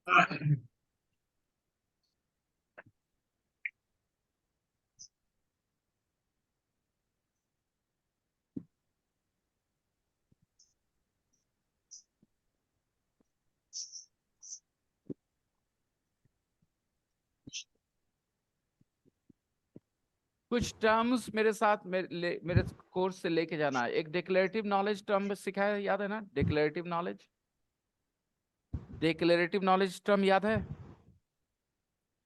कुछ टर्म्स मेरे साथ मेरे कोर्स से लेके जाना है। एक डिक्लेरेटिव नॉलेज टर्म सिखाया, याद है ना? Declarative knowledge, declarative knowledge term याद है?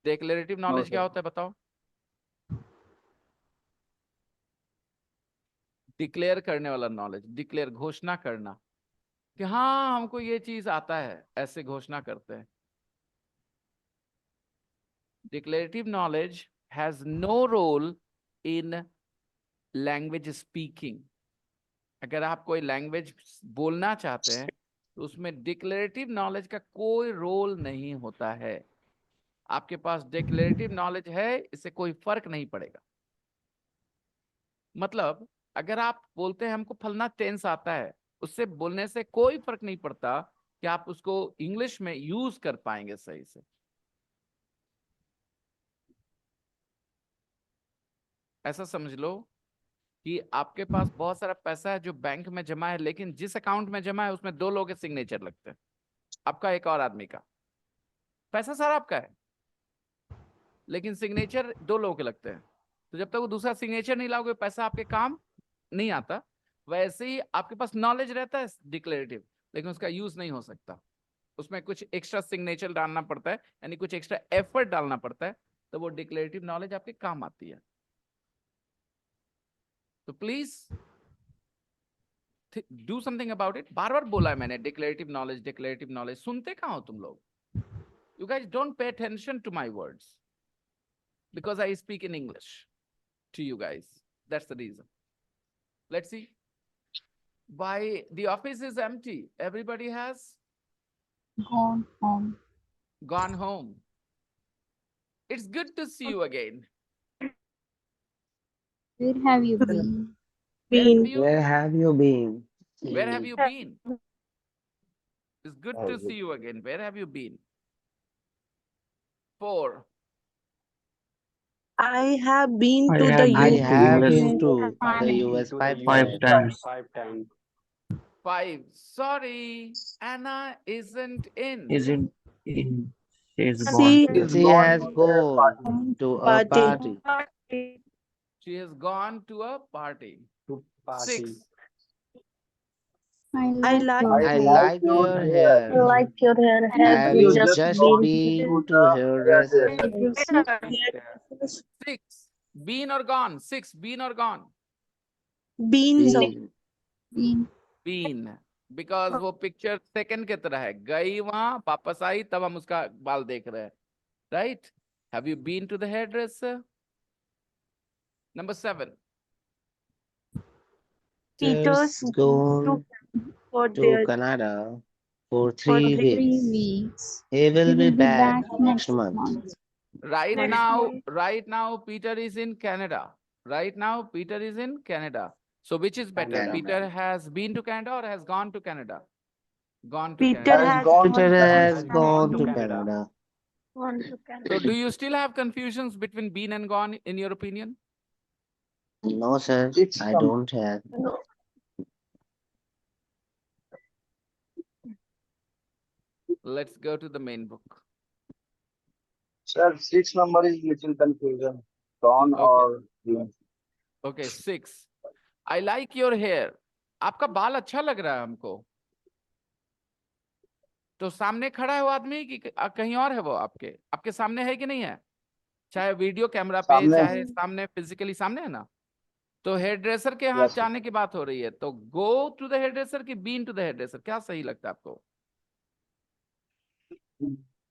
डिक्लेरेटिव नो नॉलेज क्या सर। होता है बताओ? डिक्लेयर करने वाला नॉलेज, डिक्लेयर घोषणा करना कि हाँ हमको ये चीज आता है, ऐसे घोषणा करते हैं। Declarative knowledge has no role in language speaking. अगर आप कोई लैंग्वेज बोलना चाहते हैं तो उसमें डिक्लेरेटिव नॉलेज का कोई रोल नहीं होता है। आपके पास डिक्लेरेटिव नॉलेज है, इससे कोई फर्क नहीं पड़ेगा। मतलब अगर आप बोलते हैं हमको फलना टेंस आता है, उससे बोलने से कोई फर्क नहीं पड़ता कि आप उसको इंग्लिश में यूज कर पाएंगे सही से। ऐसा समझ लो कि आपके पास बहुत सारा पैसा है जो बैंक में जमा है, लेकिन जिस अकाउंट में जमा है उसमें दो लोगों के सिग्नेचर लगते हैं, आपका एक और आदमी का। पैसा सारा आपका है लेकिन सिग्नेचर दो लोगों के लगते हैं। तो जब तक वो दूसरा सिग्नेचर नहीं लाओगे पैसा आपके काम नहीं आता। वैसे ही आपके पास नॉलेज रहता है डिक्लेरेटिव, लेकिन उसका यूज नहीं हो सकता। उसमें कुछ एक्स्ट्रा सिग्नेचर डालना पड़ता है, यानी कुछ एक्स्ट्रा एफर्ट डालना पड़ता है, तो वो डिक्लेरेटिव नॉलेज आपके काम आती है। तो please do something about it. बार बार बोला है मैंने डिक्लेरेटिव नॉलेज, डिक्लेरेटिव नॉलेज। सुनते कहाँ हो तुम लोग? You guys don't pay attention to my words because I speak in English to you guys. That's the reason. Let's see. Why the office is empty? Everybody has Gone home. gone home. It's good to see you again. Where have you been? Where have Been. you Where have you been? where have you been? It's good Oh, to see good. you again. Where have you been? 4. I have been I to the have I been to have US. US been to the US five five times. times. 5 times. 5. Sorry, Anna isn't in. Isn't in. Is gone. She is She gone has gone to a party. party. She has gone to a party. To party. 6. I I like like your I hair. like your hair. Like your hair. Have Have you you just just been been to hairdresser? Six. Been or gone? 6. Been or gone? been. Been. Been. Been, because वो picture second की तरह है, गई वहां वापस आई तब हम उसका बाल देख रहे हैं, right? Have you been to the hair dresser? Number 7. Peter's Just to gone for to their Canada for for 3 three 3 weeks. weeks. He He will be will be back back next next month. month. right next now month. right now Peter is in Canada. Right now Peter is in Canada. So which is better, Canada. Peter has been to Canada or has gone to Canada? Gone to Peter Canada. has Peter gone has gone to Canada. on to Canada? So do you still have confusions between been and gone in your opinion? No, sir, I don't have. No. Let's go to the main book. Sir, 6 number is little confusion. Gone Okay. or been. Okay, 6. I like your hair. आपका बाल अच्छा लग रहा है हमको। तो सामने खड़ा है वो आदमी कि कहीं और है? वो आपके आपके सामने है कि नहीं है? चाहे वीडियो कैमरा पे, सामने। चाहे सामने फिजिकली सामने है ना। तो हेयर ड्रेसर के यहाँ Yes, sir. जाने की बात हो रही है, तो go to the hair dresser की been to the hair dresser, क्या सही लगता है आपको?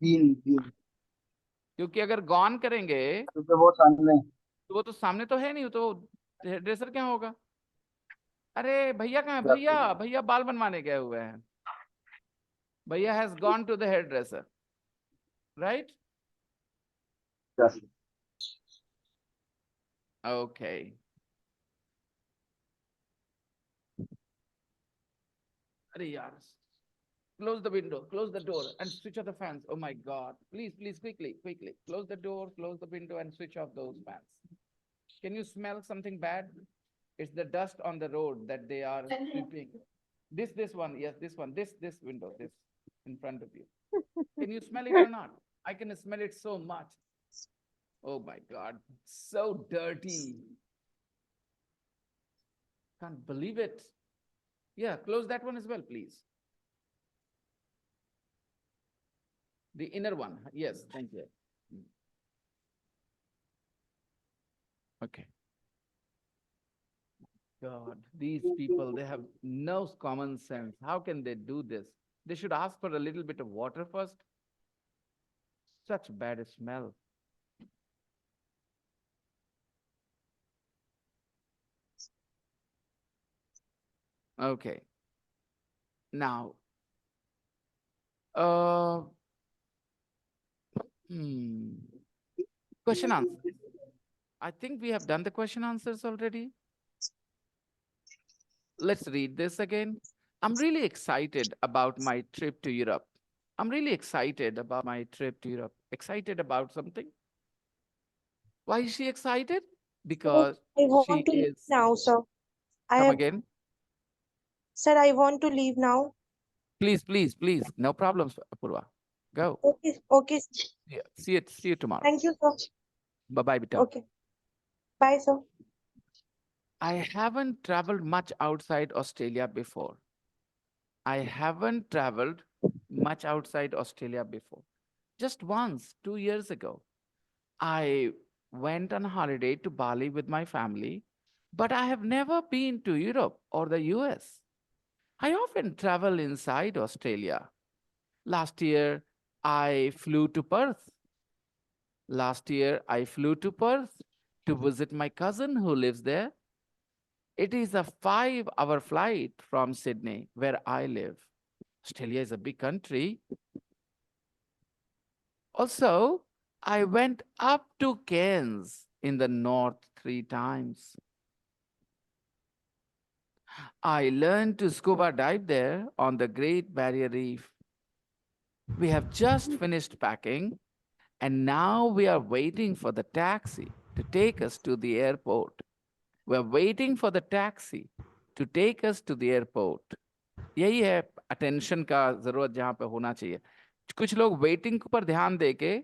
Been. क्योंकि अगर गॉन करेंगे क्योंकि वो सामने। तो वो तो सामने तो है नहीं, तो हेयर ड्रेसर क्या होगा? अरे भैया कहाँ है? Yes, sir. भैया भैया बाल बनवाने गए हुए हैं। भैया has gone to the hair dresser, right? Yes, sir. Okay. अरे यार close the window, close the door, and switch off the fans. Oh my God. Please, please, quickly, quickly. Close the door, close the window, and switch off those fans. Can you smell something bad? It's the dust on the road that they are sweeping. This one, yes, this one, this window, this in front of you. Can you smell it or not? I can smell it so much. Oh my God, so dirty. Can't believe it. Yeah, close that one as well, please. The inner one. Yes, thank you. Okay. God, these people, they have no common sense. How can they do this? They should ask for a little bit of water first. Such bad smell. Okay. Now, question answer. I think we have done the question answers already. Let's read this again. I'm really excited about my trip to Europe. I'm really excited about my trip to Europe. Excited about something? Why is she excited? Because I want she to leave is. now, sir. I Come have, again. sir, I want to leave now. Please, please, please. No problems, Apurva. Go. Okay, okay. Yeah. See you tomorrow. Thank you, sir. Bye-bye, Bita. Okay. Bye, sir. I haven't traveled much outside Australia before. I haven't traveled much outside Australia before. Just once, 2 years ago, I went on holiday to Bali with my family, but I have never been to Europe or the US. I often travel inside Australia. Last year, I flew to Perth. Last year, I flew to Perth to visit my cousin who lives there. It is a 5-hour flight from Sydney, where I live. Australia is a big country. Also, I went up to Cairns in the north 3 times. I learned to scuba dive there on the Great Barrier Reef. We have just finished packing, and now we are waiting for the taxi to take us to the airport. We are waiting for the taxi to take us to the airport. यही है attention का जरूरत जहां पे होना चाहिए. कुछ लोग वेटिंग पर ध्यान देके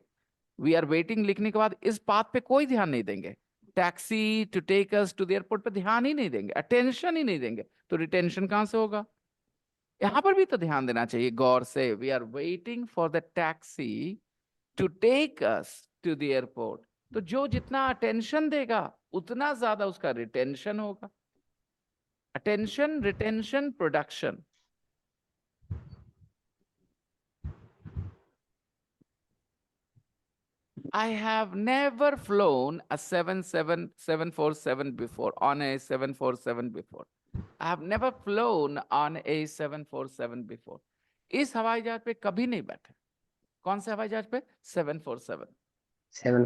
वी आर वेटिंग लिखने के बाद इस बात पे कोई ध्यान नहीं देंगे. Taxi to take us to the airport पे ध्यान ही नहीं देंगे, अटेंशन ही नहीं देंगे, तो रिटेंशन कहां से होगा? यहां पर भी तो ध्यान देना चाहिए गौर से. We are waiting for the taxi to take us to the airport. तो जो जितना अटेंशन देगा उतना ज्यादा उसका रिटेंशन होगा. Attention, retention, production. I have never flown a 747 before, on a 747 before. I have never flown on a 747 before. इस हवाई जहाज पे कभी नहीं बैठे. कौन से हवाई जहाज पे? 747.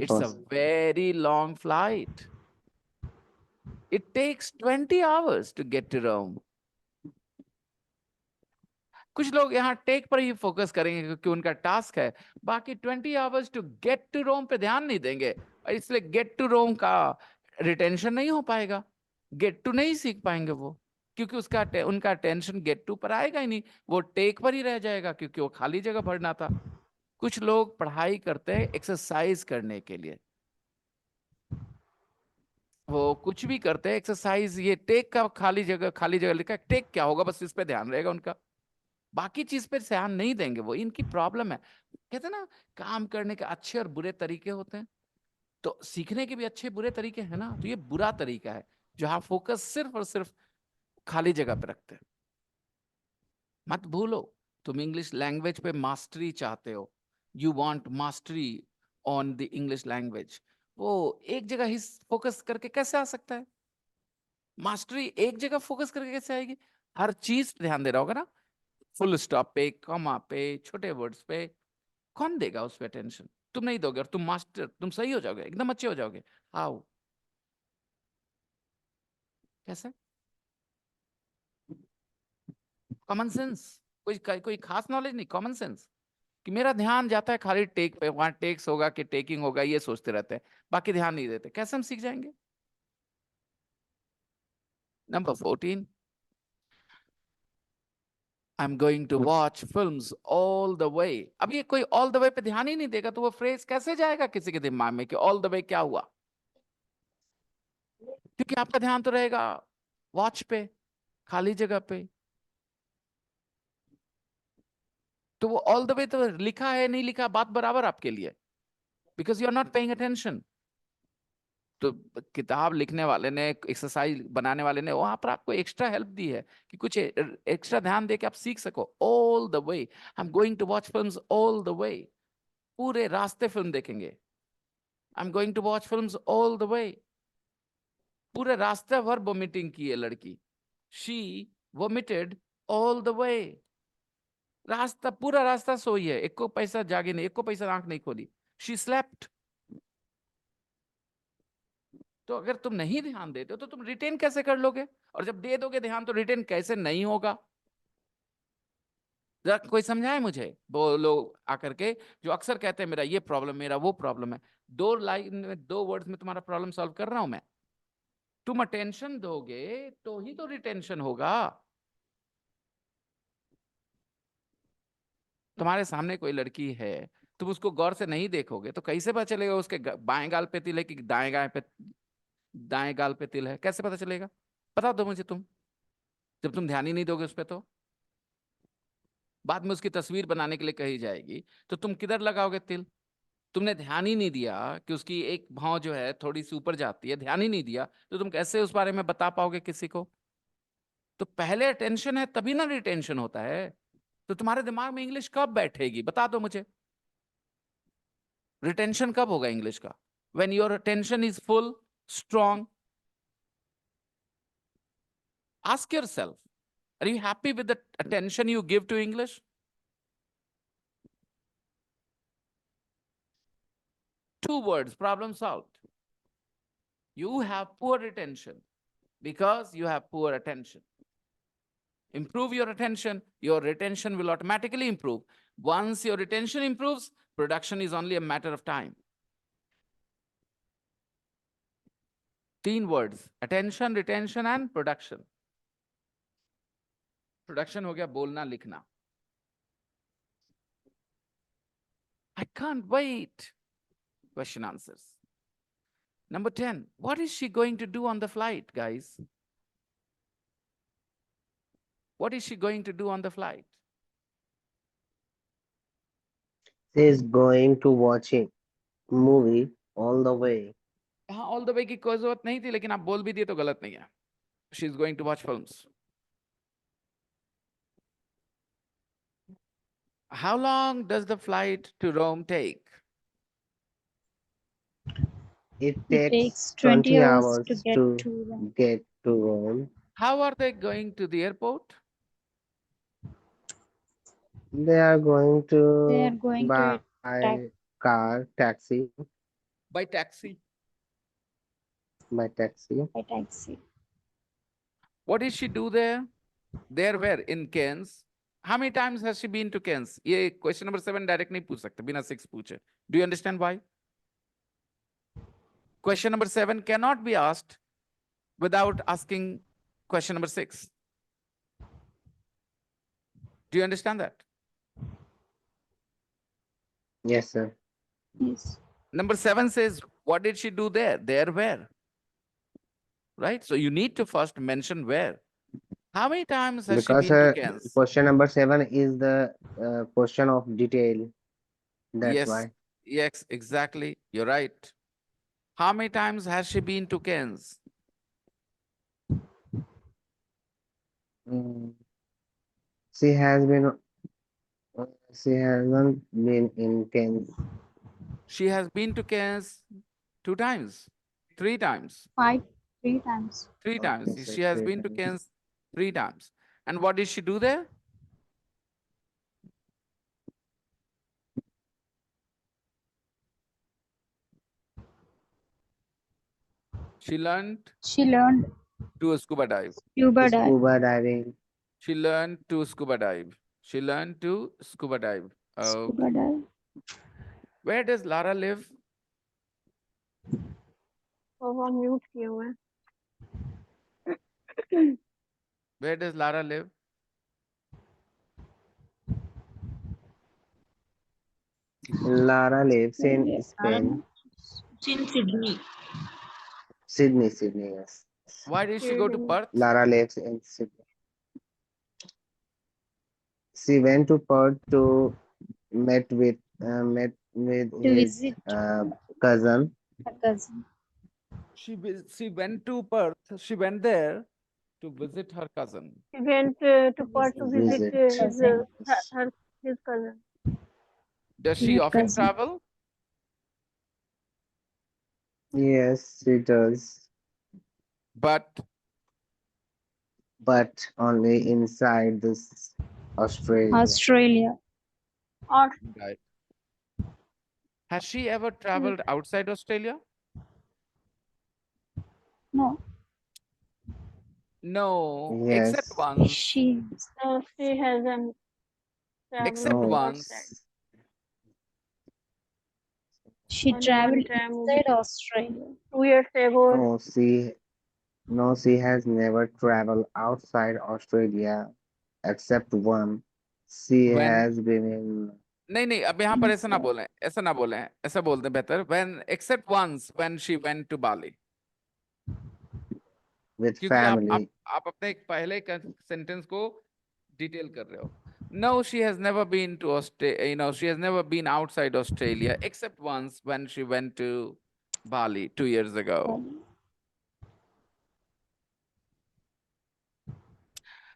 It's a very long flight. It takes 20 hours to get to Rome. कुछ लोग यहाँ टेक पर ही फोकस करेंगे क्योंकि उनका टास्क है. बाकी 20 आवर्स टू गेट टू रोम पे ध्यान नहीं देंगे, इसलिए गेट टू रोम का रिटेंशन नहीं हो पाएगा. गेट टू नहीं सीख पाएंगे वो, क्योंकि उनका टेंशन गेट टू पर आएगा ही नहीं. वो टेक पर ही रह जाएगा क्योंकि वो खाली जगह भरना था. कुछ लोग पढ़ाई करते हैं एक्सरसाइज करने के लिए. वो कुछ भी करते हैं एक्सरसाइज. ये टेक का खाली जगह लिखा, टेक क्या होगा, बस इस पे ध्यान रहेगा उनका. बाकी चीज पर ध्यान नहीं देंगे. वो इनकी प्रॉब्लम है. कहते हैं ना, काम करने के अच्छे और बुरे तरीके होते हैं, तो सीखने के भी अच्छे बुरे तरीके हैं ना. तो ये बुरा तरीका है जहां फोकस सिर्फ और सिर्फ खाली जगह पे रखते हैं. मत भूलो, तुम इंग्लिश लैंग्वेज पे मास्टरी चाहते हो. You want mastery on the English language. वो एक जगह ही फोकस करके कैसे आ सकता है? मास्टरी एक जगह फोकस करके कैसे आएगी? हर चीज पे ध्यान दे रहा होगा ना. फुल स्टॉप पे, कॉमा पे, छोटे वर्ड्स पे. कौन देगा उस पे अटेंशन? तुम नहीं दोगे और तुम मास्टर, तुम सही हो जाओगे, एकदम अच्छे हो जाओगे. हाउ? कैसे? Common sense. कोई खास नॉलेज नहीं, कॉमन सेंस, कि मेरा ध्यान जाता है खाली टेक पे, वहां टेक्स होगा कि टेकिंग होगा ये सोचते रहते हैं, बाकी ध्यान नहीं देते। कैसे हम सीख जाएंगे? Number 14, I am going to watch films all the way. अब ये कोई ऑल द वे पे ध्यान ही नहीं देगा तो वो फ्रेज कैसे जाएगा किसी के दिमाग में कि ऑल द वे क्या हुआ? क्योंकि आपका ध्यान तो रहेगा वॉच पे, खाली जगह पे। तो वो ऑल द वे तो लिखा है नहीं लिखा बात बराबर आपके लिए, because you are not paying attention. तो किताब लिखने वाले ने, एक्सरसाइज बनाने वाले ने वहां पर आपको एक्स्ट्रा हेल्प दी है कि कुछ एक्स्ट्रा ध्यान दे के आप सीख सको। All the way, I am going to watch films all the way, पूरे रास्ते फिल्म देखेंगे। I am going to watch films all the way, पूरे रास्ते भर वोमिटिंग की है लड़की। She vomited all the way, रास्ता पूरा रास्ता सोई है, एक को पैसा जागे नहीं, एक को पैसा आंख नहीं खोली। She slept. तो अगर तुम नहीं ध्यान देते हो तो तुम रिटेन कैसे कर लोगे? और जब दे दोगे ध्यान तो रिटेन कैसे नहीं होगा? जरा कोई समझाए मुझे। वो लोग आकर के जो अक्सर कहते हैं मेरा ये प्रॉब्लम, मेरा वो प्रॉब्लम है। 2 लाइन में 2 वर्ड्स में तुम्हारा प्रॉब्लम सॉल्व कर रहा हूं मैं। तुम अटेंशन दोगे तो ही तो रिटेंशन होगा। तुम्हारे सामने कोई लड़की है, तुम उसको गौर से नहीं देखोगे तो कैसे पता चलेगा उसके बाएं गाल पे तिल है कि दाएं गाल पे तिल है? कैसे पता चलेगा? बता दो मुझे तुम, जब तुम ध्यान ही नहीं दोगे उस पर। तो बाद में उसकी तस्वीर बनाने के लिए कही जाएगी तो तुम किधर लगाओगे तिल? तुमने ध्यान ही नहीं दिया कि उसकी एक भौं जो है थोड़ी सी ऊपर जाती है, ध्यान ही नहीं दिया तो तुम कैसे उस बारे में बता पाओगे किसी को? तो पहले अटेंशन है तभी ना रिटेंशन होता है। तो तुम्हारे दिमाग में इंग्लिश कब बैठेगी बता दो मुझे। रिटेंशन कब होगा इंग्लिश का? When your attention is full, strong. Ask yourself, are you happy with the attention you give to English? Two words, problem solved. You have poor retention because you have poor attention. Improve your attention, your retention will automatically improve. Once your retention improves, production is only a matter of time. 3 words, attention, retention and production. Production हो गया बोलना लिखना। I can't wait. Question answers. Number 10, what is she going to do on the flight, guys? What is she going to do on the flight? She is going to watch a movie all the way. हाँ, all the वे की कोई जरूरत नहीं थी, लेकिन आप बोल भी दिए तो गलत नहीं है। She is going to watch films. How long does the flight to Rome take? It It takes takes 20 20 hours hours to get to to Rome. get to Rome. How are they going to the airport? They are going to They are going to by car, taxi, By taxi. by taxi. by taxi. What did she do there? There where? In Cairns. How many times has she been to Cairns? ये question number 7 direct नहीं पूछ सकते, बिना 6 पूछे. Do you understand why? Question number 7 cannot be asked without asking question number 6. Do you understand that? Yes, sir. Yes. Number 7 says, what did she do there? There where? Right? So you need to first mention where. How many times has Because she been to Cairns? question number 7 is the question of detail. That's Yes. why. Yes, exactly. You're right. How many times has she been to Cairns? Mm, She has been. She hasn't been in Cairns. She has been to Cairns 2 times, 3 times, 3 times. 3 times. Okay, She so has 3 been to times. Cairns 3 times. And what did she do there? She learned She learned to scuba dive. scuba dive. Scuba diving. She learned to scuba dive. She learned to scuba dive. Scuba Okay. dive. Where does Lara live? तो वो mute किए हुए हैं Where does Lara live? Lara lives in Yeah, Spain. in Sydney. Sydney, yes. Why did she go to Perth? Lara lives in Sydney. She went to Perth to met with to his visit cousin. her cousin. She went to Perth. She went there to visit her cousin. He went to Perth to visit Visit. his cousin. Does she Her often cousin. travel? Yes, she does, But but only inside this Australia. Australia. Or right. Has she ever traveled outside Australia? No, No, Yes. except once. she she hasn't Except traveled No. once. outside. she Only traveled one time, inside Australia. 2 years ago. She has never traveled outside Australia except one. She When? has been in नहीं अब यहाँ पर ऐसा ना Inside. बोलें, ऐसा ना बोलें, ऐसा बोलते बेहतर. When except once when she went to Bali. with क्योंकि family. आप अपने एक पहले सेंटेंस को डिटेल कर रहे हो. No, she has never been to Australia. She has never been outside Australia except once when she went to Bali 2 years ago.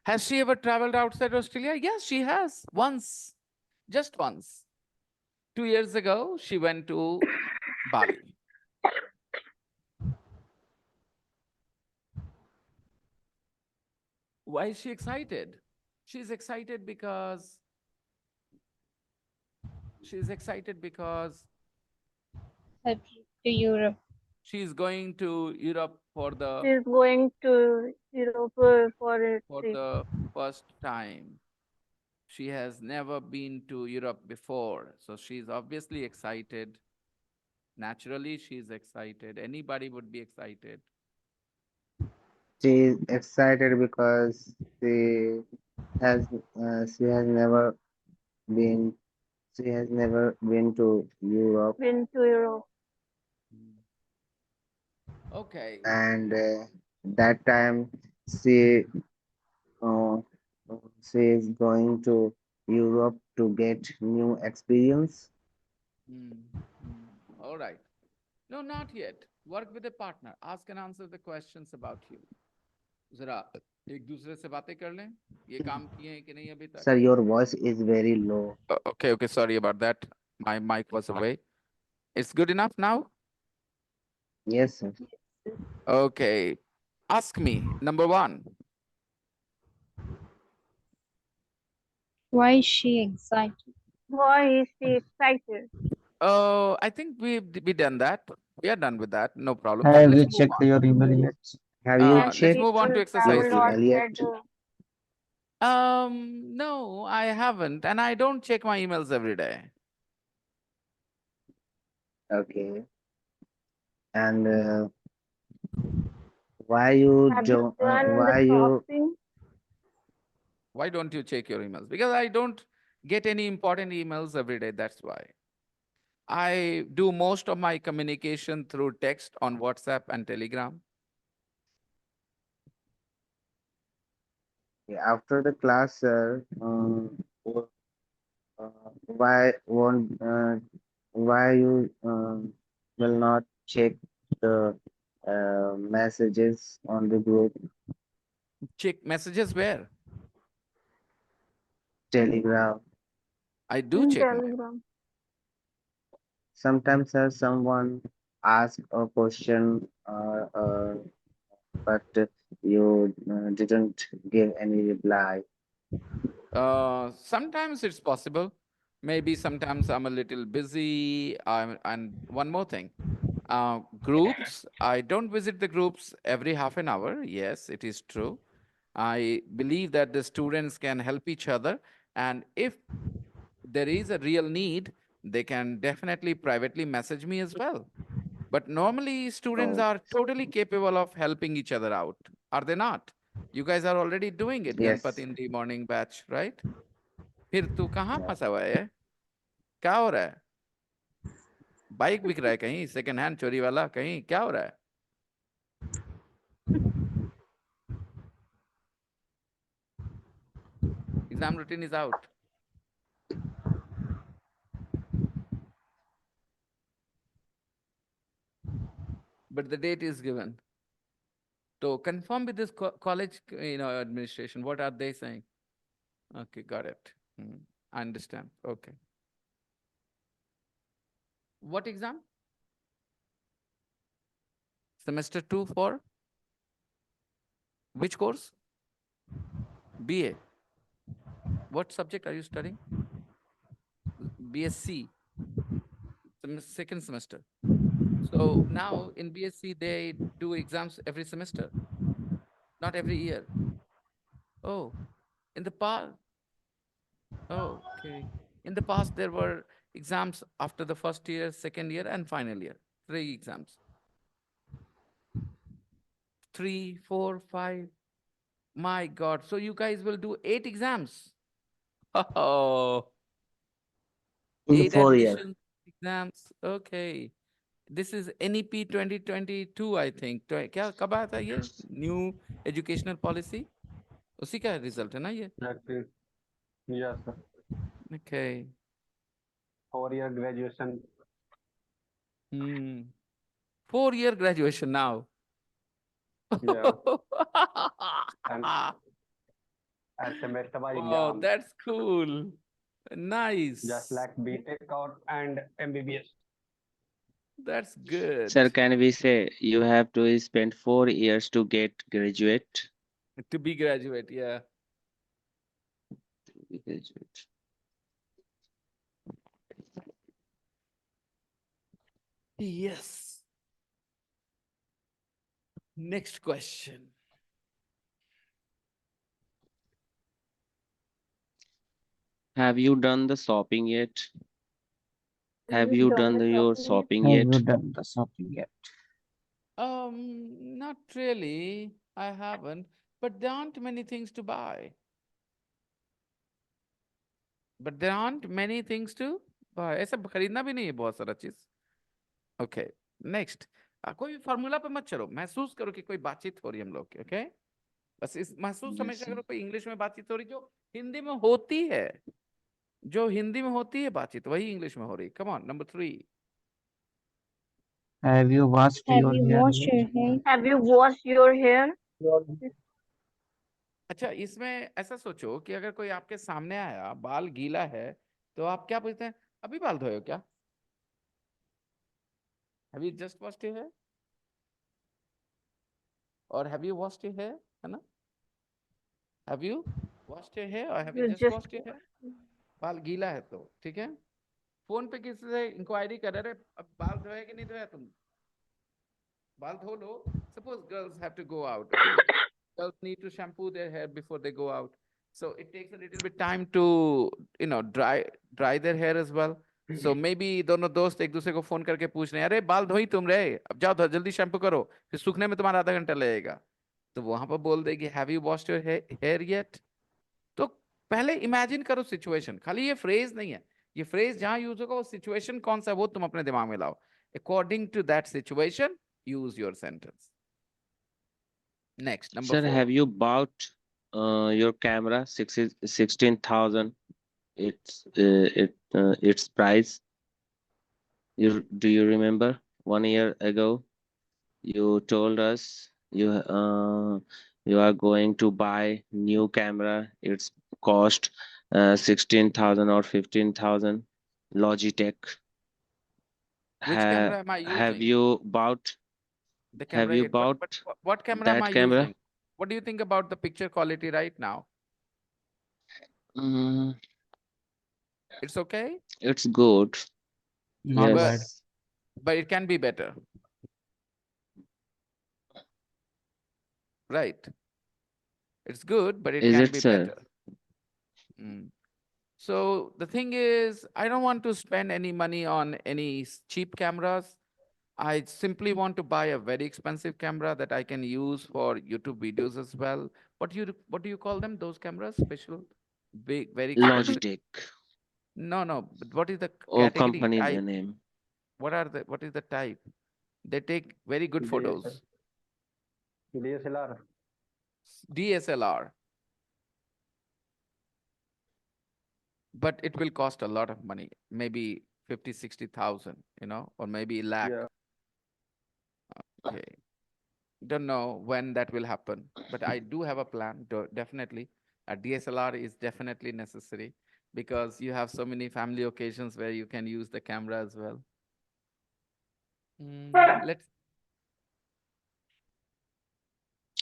Has she ever traveled outside Australia? Yes, she has. Once. Just once. 2 years ago, she went to Bali. Why is she excited? She's excited because Her trip to Europe. she's going to Europe for the She's going to Europe for a trip. the first time. She has never been to Europe before, so she's obviously excited. Naturally, she's excited. Anybody would be excited. She is excited because has she has never been to Europe, Been to Europe. Okay. and that time she uh, she is going to Europe to get new experience. All right. No, not yet. Work with a partner. Ask and answer the questions about you. जरा एक दूसरे से बातें कर लें. ये काम किए हैं कि नहीं अभी तक? Sir, your voice is very low. Okay. Sorry about that. My mic was away. It's good enough now? Yes, sir. Okay. Ask me. Number 1. Why is she excited? Why is she excited? I think we done that. We are done with that. No problem. Have Let's you move checked on. your email yet? Have you Let's checked move on to your exercise. Traveled email yet? outside. No, I haven't, and I don't check my emails every day. Okay. And why you Have you don't? done Why the you? shopping? Why don't you check your emails? Because I don't get any important emails every day. That's why. I do most of my communication through text on WhatsApp and Telegram. After the class, sir, why you will not check the messages on the group Check messages where? Telegram? I do In check. Telegram. Sometimes, sir, someone ask a question, but you didn't give any reply. Sometimes it's possible. Maybe sometimes I'm a little busy. And one more thing. Groups, I don't visit the groups every half an hour. Yes, it is true. I believe that the students can help each other And if there is a real need, they can definitely privately message me as well. But normally students Oh, are totally capable of helping each other out, are they not? You guys are already doing it, Ganpati, yes. in the morning batch, right? फिर तू कहाँ Yeah. फंसा हुआ है? क्या हो रहा है? बाइक बिक रहा है कहीं, सेकंड हैंड चोरी वाला कहीं, क्या हो रहा है? Exam routine is out. But the date is given. So confirm with this college, administration. What are they saying? Okay, got it. I understand. Okay. What exam? Semester 2 for which course? BA. What subject are you studying? BSc. Second semester. So now in BSc they do exams every semester, not every year. Oh, in the past. Oh, okay. In the past there were exams after the first year, second year, and final year. 3 exams. 3, 4, 5. My God. So you guys will do 8 exams. Oh, In the 8 4 year. admissions exams. Okay. This is NEP 2022, I think. क्या कब आया था ये new educational policy? उसी का result है ना ये? Yes, sir. Okay. 4-year graduation. 4-year graduation now. Yeah. And semester by Wow, exam. that's cool. Nice. Just like BTech or and MBBS. That's good. Sir, can we say you have to spend 4 years to get graduate? To be graduate, yeah. Graduate. Yes. Next question. Have you done the shopping yet? Have you done your shopping Have yet? you done the shopping yet? Not really. I haven't. But there aren't many things to buy. But there aren't many things to buy. ऐसा खरीदना भी नहीं है बहुत सारा चीज. Okay. Next. कोई formula पे मत चलो. महसूस करो कि कोई बातचीत हो रही है हम लोग की. Okay. बस इस महसूस Yes, हमेशा sir. करो कोई इंग्लिश में बातचीत हो रही जो हिंदी में होती है. जो हिंदी में होती है बातचीत वही इंग्लिश में हो रही. Come on. Number 3. Have you washed Have your you hair washed yet? your hair? Have you washed your hair? अच्छा, इसमें ऐसा सोचो कि अगर कोई आपके सामने आया, बाल गीला है, तो आप क्या पूछते हैं? अभी बाल धोए हो क्या? Have you just washed your hair? Or have you washed your hair? है ना? Have you washed your hair or have you You just just washed your hair? बाल गीला है तो, ठीक है? फोन पे किसी से इंक्वायरी कर रहे, अब बाल धोए कि नहीं धोया तुम? बाल धो लो. Suppose girls have to go out, okay? Girls need to shampoo their hair before they go out. So it takes a little bit time to, dry their hair as well. So maybe दोनों दोस्त एक दूसरे को phone करके पूछ रहे हैं, अरे बाल धोई तुम रे, अब जाओ जल्दी शैम्पू करो, फिर सूखने में तुम्हारा आधा घंटा लगेगा. तो वहां पर बोल देगी have you washed your hair yet. तो पहले इमेजिन करो सिचुएशन. खाली ये फ्रेज नहीं है, ये फ्रेज जहां यूज होगा वो सिचुएशन कौन सा है वो तुम अपने दिमाग में लाओ. According to that situation use your sentence. Next, number Sir, 4. have you bought your camera 16,000? Its price. Do you remember 1 year ago? You told us you are going to buy new camera. It's cost 16,000 or 15,000. Logitech. Which camera am I Have using? you bought? The Have camera you 8. bought But what camera am I that camera? using? What do you think about the picture quality right now? Mm, It's okay, it's good. Not but bad. but it can be better. Right. It's good, but it Is can it, be sir? better. Mm. So the thing is, I don't want to spend any money on any cheap cameras. I simply want to buy a very expensive camera that I can use for YouTube videos as well. What do you call them? Those cameras, special, big, very expensive. Logitech. No. But what is the Oh, category company type? name. What is the type? They take very good photos. DSLR. DSLR. But it will cost a lot of money, maybe 50, 60,000, or maybe lakh. Yeah. Okay. Don't know when that will happen, but I do have a plan, definitely. A DSLR is definitely necessary because you have so many family occasions where you can use the camera as well. Let's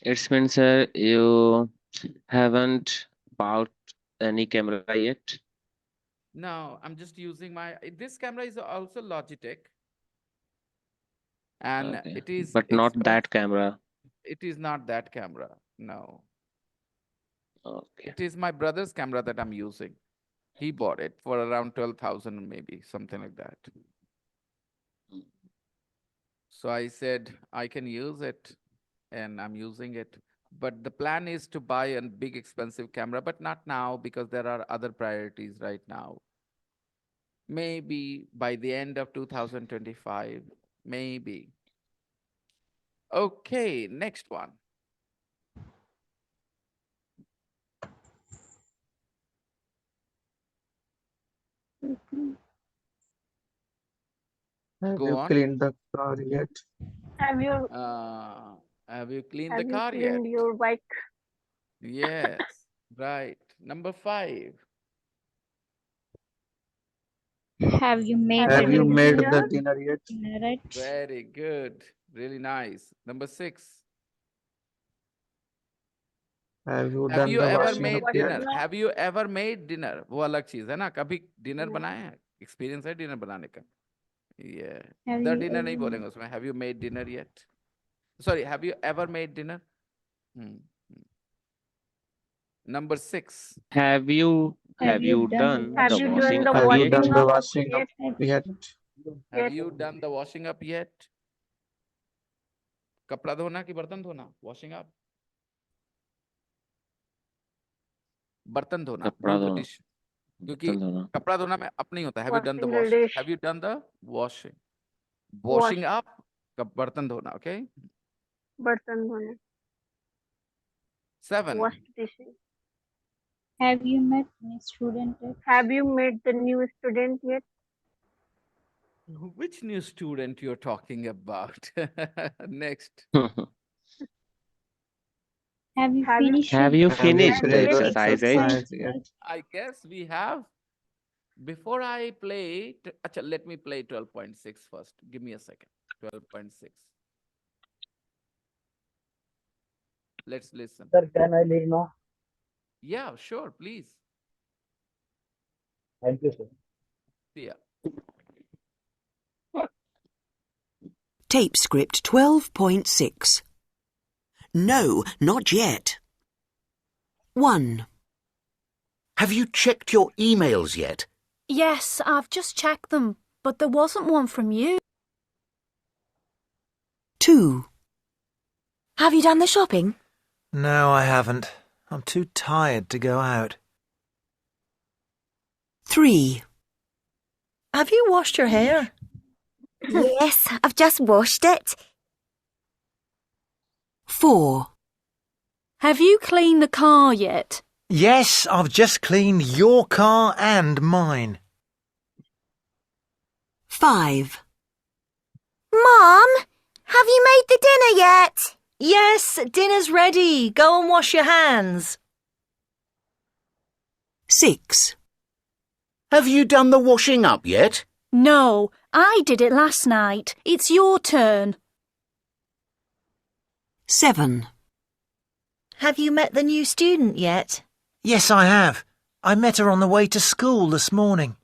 It's means, sir, you haven't bought any camera yet. No, I'm just using this camera is also Logitech. And Okay. it is But not that camera. It is not that camera. No. Okay. It is my brother's camera that I'm using. He bought it for around 12,000, maybe something like that. So I said I can use it, and I'm using it. But the plan is to buy a big expensive camera, but not now because there are other priorities right now. Maybe by the end of 2025, maybe. Okay, next one. Have Go you on. cleaned the car yet? Have you Have you cleaned have the you car cleaned yet? your bike? Yes, right. Number 5. Have you made Have Have the you made dinner? the dinner yet? dinner, right? Very good. Really nice. Number 6. Have you Have done you the ever washing made up yet? dinner? Have you ever made dinner? वो अलग चीज है ना. कभी dinner No. बनाए हैं? Experience है dinner बनाने का? Yeah. Have The you dinner नहीं ever बोलेंगे उसमें. Have you made dinner yet? Sorry, have you ever made dinner? Number 6. Have you Have you done Have the you washing done the up Have you yet? done the up washing up yet? yet? Have Yes. you done the washing up yet? कपड़ा धोना कि बर्तन धोना? Washing up. बर्तन धोना. कपड़ा Do the धोना. dish. क्योंकि बर्तन धोना. कपड़ा धोना में अपने ही होता है. Have you done the Washing the washing? dish. Have you done the washing? Wash. Washing up. बर्तन धोना. Okay. बर्तन धोने. 7. Wash dishes. have you met any student yet? Have you met the new student yet? Which new student you're talking about? Next. Have you Have you- finished Have it? you Have you finished the finished the exercises? exercise yet? I guess we have. Before I play, acha, let me play 12.6 first. Give me a second. 12.6. Let's listen. Sir, can I leave now? Yeah, sure, please. Thank you, sir. See ya. Tape script 12.6. No, not yet. 1. Have you checked your emails yet? Yes, I've just checked them, but there wasn't one from you. 2. Have you done the shopping? No, I haven't. I'm too tired to go out. 3. Have you washed your hair? Yes, I've just washed it. 4. Have you cleaned the car yet? Yes, I've just cleaned your car and mine. 5. Mom, have you made the dinner yet? Yes, dinner's ready. Go and wash your hands. 6. Have you done the washing up yet? No, I did it last night. It's your turn. 7. Have you met the new student yet? Yes, I have. I met her on the way to school this morning.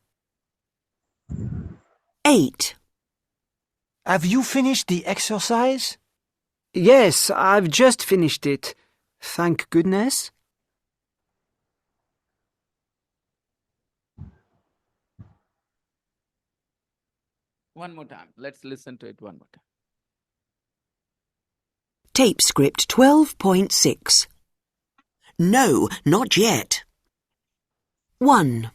8. Have you finished the exercise? Yes, I've just finished it. Thank goodness. One more time. Let's listen to it one more time. Tape script 12.6. No, not yet. 1,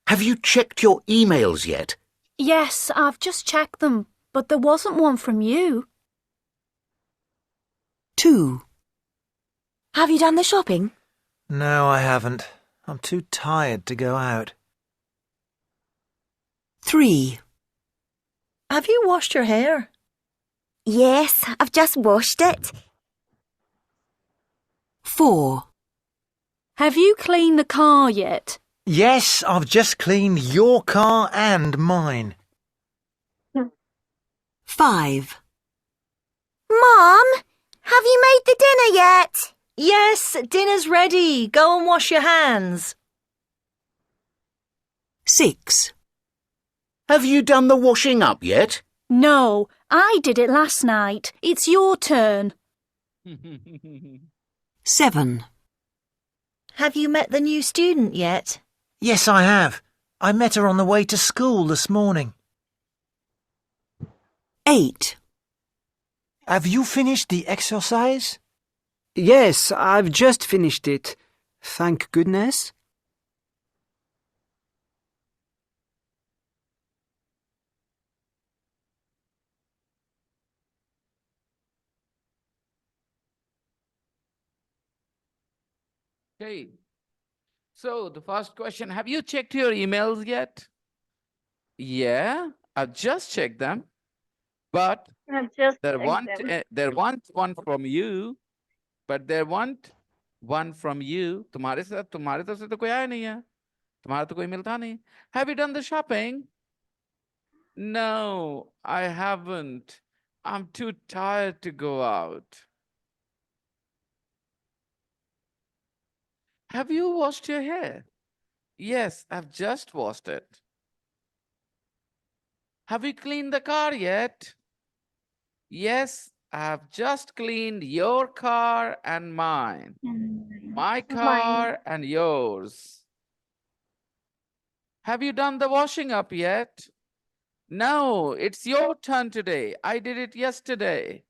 Have you checked your emails yet? Yes, I've just checked them, but there wasn't one from you. 2, Have you done the shopping? No, I haven't. I'm too tired to go out. 3, Have you washed your hair? Yes, I've just washed it. 4, Have you cleaned the car yet? Yes, I've just cleaned your car and mine. 5, Mom, have you made the dinner yet? Yes, dinner's ready. Go and wash your hands. 6, Have you done the washing up yet? No, I did it last night. It's your turn. 7, Have you met the new student yet? Yes, I have. I met her on the way to school this morning. 8, Have you finished the exercise? Yes, I've just finished it. Thank goodness. Okay. So the first question, have you checked your emails yet? Yeah, I've just checked them. But I've just there checked want them. there want one from you, but there want one from you. तुम्हारे तरफ से तो कोई आया नहीं है. तुम्हारा तो कोई मिलता नहीं. Have you done the shopping? No, I haven't. I'm too tired to go out. Have you washed your hair? Yes, I've just washed it. Have you cleaned the car yet? Yes, I've just cleaned your car and mine. My car and yours. Have you done the washing up yet? No, it's your turn today. I did it yesterday.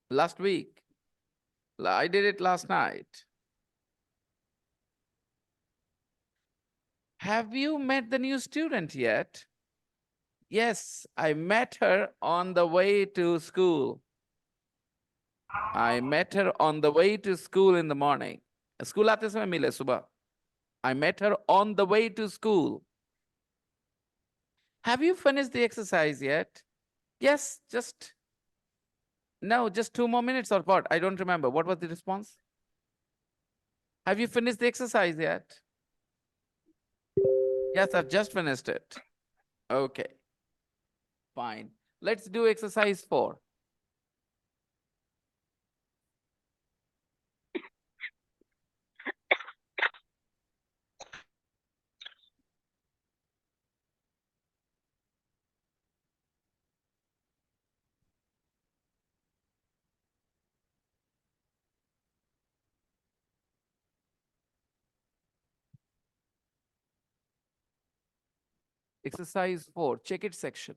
Last week. I did it last night. Have you met the new student yet? Yes, I met her on the way to school. I met her on the way to school in the morning. School आते समय मिले सुबह. I met her on the way to school. Have you finished the exercise yet? Yes, just 2 more minutes or what? I don't remember. What was the response? Have you finished the exercise yet? Yes, I've just finished it. Okay. Fine. Let's do exercise 4. Exercise 4, check it section.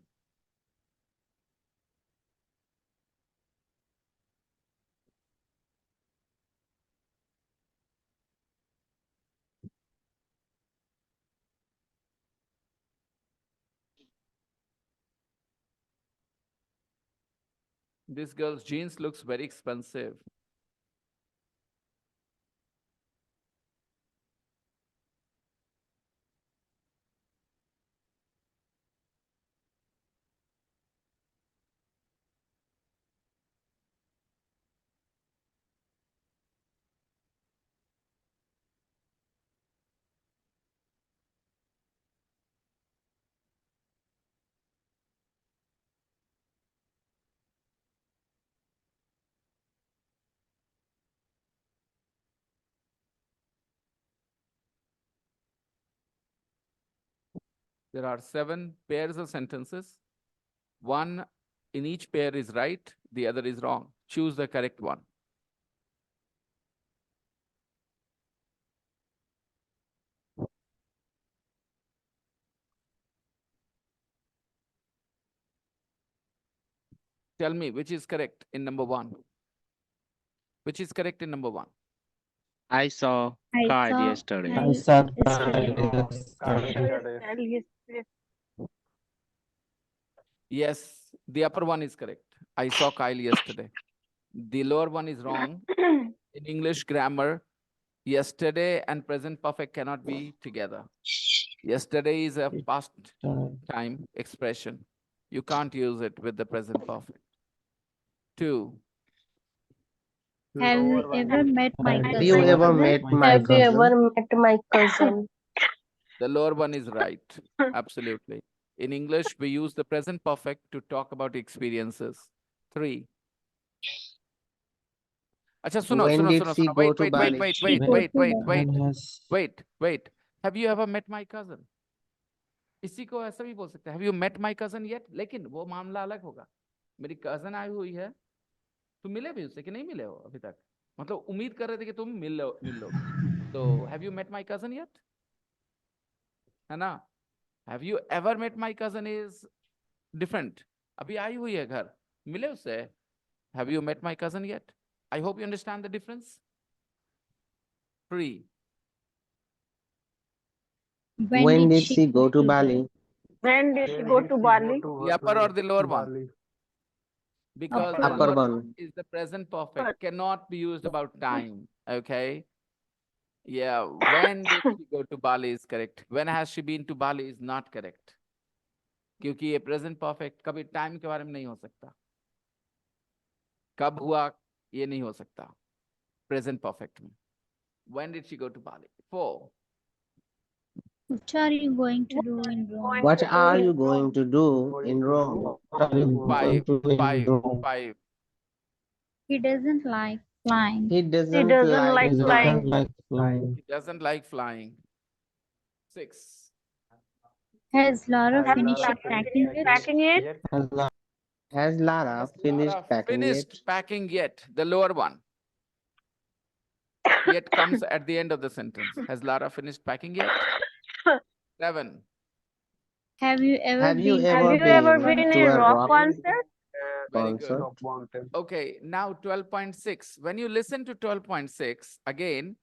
This girl's jeans looks very expensive. There are 7 pairs of sentences. One in each pair is right, the other is wrong. Choose the correct one. Tell me which is correct in number 1. Which is correct in number 1? I saw I Kyle saw yesterday. Kyle Yesterday. Yes, the upper one is correct. I saw Kyle yesterday. The lower one is wrong. In English grammar, yesterday and present perfect cannot be together. Yesterday is a past time expression. You can't use it with the present perfect. 2. Have you ever met my Have you cousin? ever met my Have you ever cousin? met my cousin? The lower one is right. Absolutely. In English, we use the present perfect to talk about experiences. 3. Acha, suno, When suno, did suno, she suno. go Wait, to wait, Bali? wait, She wait, go wait, to wait, Bali. wait, wait, wait. Have you ever met my cousin? इसी को ऐसा भी बोल सकते हैं. Have you met my cousin yet? लेकिन वो मामला अलग होगा. मेरी cousin आई हुई है. तुम मिले भी उससे कि नहीं मिले हो अभी तक? मतलब उम्मीद कर रहे थे कि तुम मिल लो. तो have you met my cousin yet? है ना? Have you ever met my cousin is different. अभी आई हुई है घर. मिले उससे? Have you met my cousin yet? I hope you understand the difference. 3. When did she go to Bali? When did she go to Bali? The upper or the lower one? Because the Upper lower one. is the present perfect, cannot be used about time. Okay. Yeah. When did she go to Bali is correct. When has she been to Bali is not correct. क्योंकि ये present perfect कभी time के बारे में नहीं हो सकता. कब हुआ ये नहीं हो सकता. Present perfect में. When did she go to Bali? 4. What are you going to do in Rome? What are you going to do in Rome? 5. 5. He doesn't like flying. He He doesn't doesn't like like flying. He doesn't like flying. 6. Has Laura finished packing it? Packing it? Has Lara Has finished Lara packing finished yet? packing yet? The lower one. Yet comes at the end of the sentence. Has Lara finished packing yet? 7. Have you ever Have you been Have ever you ever been been to in a rock rock concert? Very good. concert? Okay, now 12.6. When you listen to 12.6, again,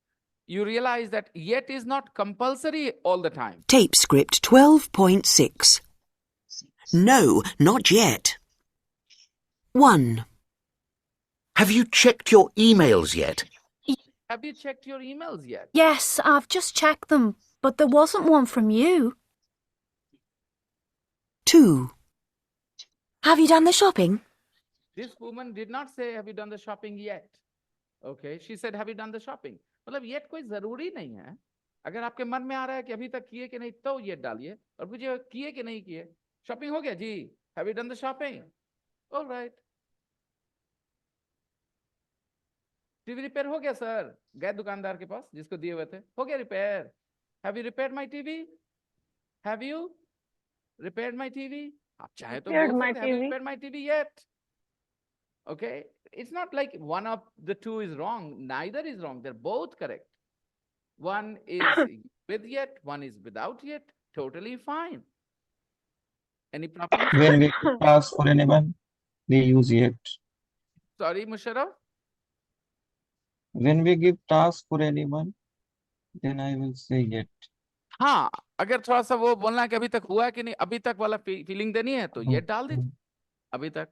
you realize that yet is not compulsory all the time. Tape script 12.6. No, not yet. 1. Have you checked your emails yet? Have you checked your emails yet? Yes, I've just checked them, but there wasn't one from you. 2. Have you done the shopping? This woman did not say, have you done the shopping yet? Okay, she said, have you done the shopping? मतलब yet कोई जरूरी नहीं है. अगर आपके मन में आ रहा है कि अभी तक किए कि नहीं तो yet डालिए और पूछिए किए कि नहीं किए. Shopping हो गया जी? Have you done the shopping? All right. TV repair हो गया सर. गए दुकानदार के पास जिसको दिए हुए थे. हो गया repair. Have you repaired my TV? Have you repaired my TV? आप चाहे तो Repaired बोल my सकते हैं, have you TV? repaired my TV yet? Okay, it's not like one of the two is wrong. Neither is wrong. They're both correct. One is with yet, one is without yet. Totally fine. Any problem? When we ask for anyone, we use yet. Sorry, Musharraf. When we give task for anyone, then I will say yet. हाँ, अगर थोड़ा सा वो बोलना है कि अभी तक हुआ है कि नहीं, अभी तक वाला फीलिंग देनी है तो ये डाल दीजिए. अभी तक.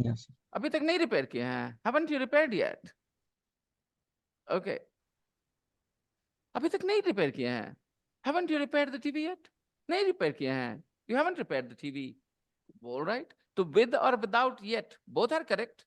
Yes. अभी तक नहीं रिपेयर किए हैं. Haven't you repaired yet? Okay. अभी तक नहीं रिपेयर किए हैं. Haven't you repaired the TV yet? नहीं रिपेयर किए हैं. You haven't repaired the TV. All right. So with or without yet, both are correct.